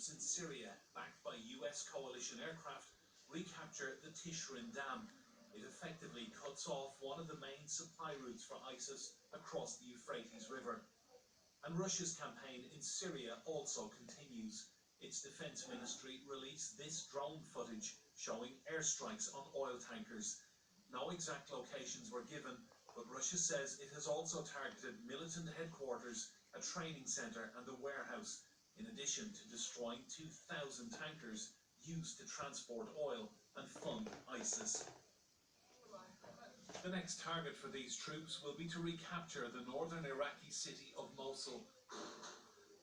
troops in Syria, backed by US coalition aircraft, recapture the Tishrin Dam. It effectively cuts off one of the main supply routes for ISIS across the Euphrates River. And Russia's campaign in Syria also continues. Its defense ministry released this drone footage showing airstrikes on oil tankers. No exact locations were given, but Russia says it has also targeted militant headquarters, a training center and a warehouse, in addition to destroying 2,000 tankers used to transport oil and fund ISIS. The next target for these troops will be to recapture the northern Iraqi city of Mosul,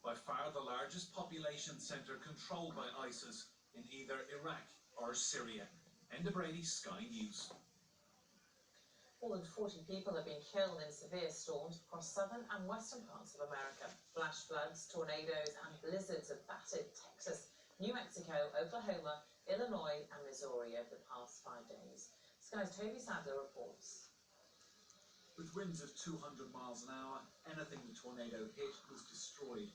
by far the largest population center controlled by ISIS in either Iraq or Syria. Enda Brady, Sky News. More than 40 people have been killed in severe storms across southern and western parts of America. Flash floods, tornadoes and blizzards have battered Texas, New Mexico, Oklahoma, Illinois and Missouri over the past 5 days. Sky's Toby Sadler reports. With winds of 200 miles an hour, anything the tornado hit was destroyed.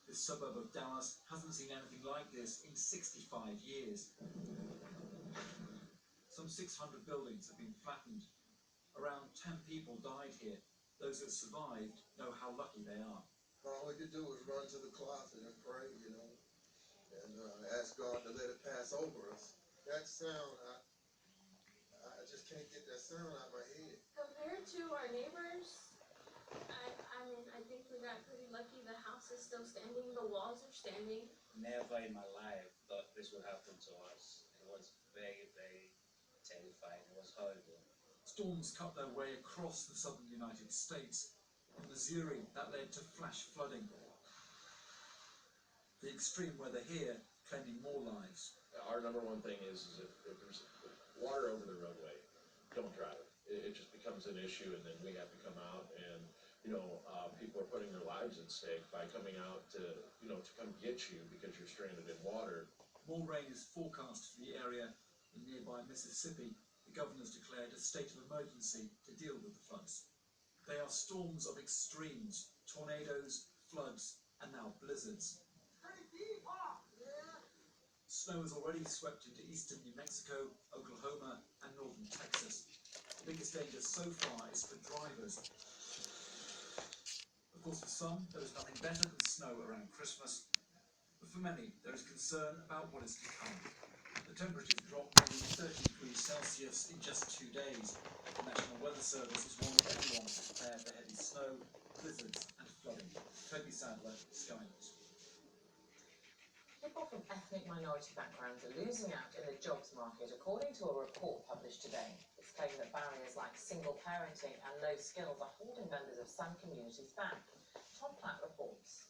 This suburb of Dallas hasn't seen anything like this in 65 years. Some 600 buildings have been flattened. Around 10 people died here. Those that survived know how lucky they are. All we could do was run to the closet and pray, and ask God to let it pass over us. That sound, I just can't get that sound out of my head. Compared to our neighbors, I think we got pretty lucky. The house is still standing, the walls are standing. Never in my life thought this would happen to us. It was very, very terrifying. It was horrible. Storms cut their way across the southern United States. In Missouri, that led to flash flooding. The extreme weather here claiming more lives. Our number one thing is if there's water over the roadway, don't drive it. It just becomes an issue, and then we have to come out, and people are putting their lives at stake by coming out to come get you because you're stranded in water. More rain is forecast for the area in nearby Mississippi. The governor's declared a state of emergency to deal with the floods. They are storms of extremes, tornadoes, floods, and now blizzards. Snow has already swept into eastern New Mexico, Oklahoma, and northern Texas. The biggest danger so far is for drivers. Of course, for some, there is nothing better than snow around Christmas, but for many, there is concern about what is to come. The temperatures dropped nearly 30 degrees Celsius in just 2 days. The National Weather Service has warned everyone to prepare for heavy snow, blizzards, and flooding. Toby Sadler, Sky News. People from ethnic minority backgrounds are losing out in the jobs market, according to a report published today. It's claimed that barriers like single parenting and low skills are holding members of some communities back. Tom Platt reports.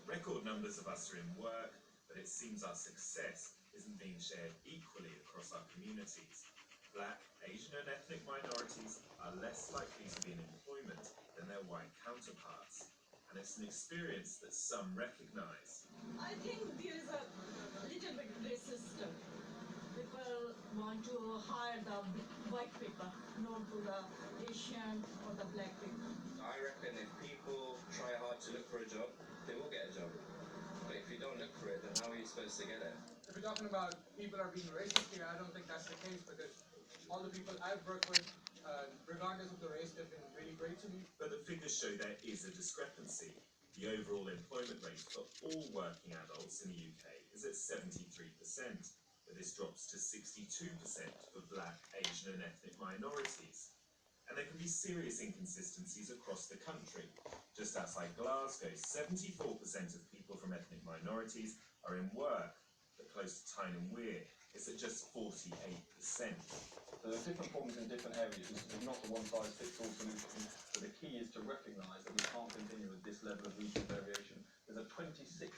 Record numbers of us are in work, but it seems our success isn't being shared equally across our communities. Black, Asian and ethnic minorities are less likely to be in employment than their white counterparts, and it's an experience that some recognise. I think there is a little bit racist. People want to hire the white people, not to the Asian or the black people. I reckon if people try hard to look for a job, they will get a job. But if you don't look for it, then how are you supposed to get it? If you're talking about people are being racist here, I don't think that's the case, because all the people I've worked with, regardless of the race, they've been really great to me. But the figures show there is a discrepancy. The overall employment rate for all working adults in the UK is at 73%, but this drops to 62% for Black, Asian and ethnic minorities. And there can be serious inconsistencies across the country. Just outside Glasgow, 74% of people from ethnic minorities are in work, but close to Tyne and Wear, it's at just 48%. There are different problems in different areas. There's not a one-size-fits-all solution, but the key is to recognise that we can't continue with this level of regional variation. There's a 26%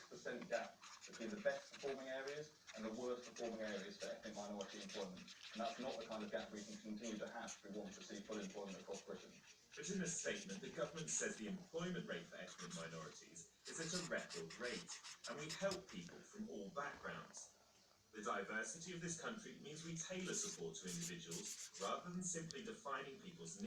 gap between the best performing areas and the worst performing areas for ethnic minority employment. And that's not the kind of gap we can continue to have if we want to see full employment across Britain. But in a statement, the government says the employment rate for ethnic minorities is at a record rate, and we help people from all backgrounds. The diversity of this country means we tailor support to individuals rather than simply defining people's needs.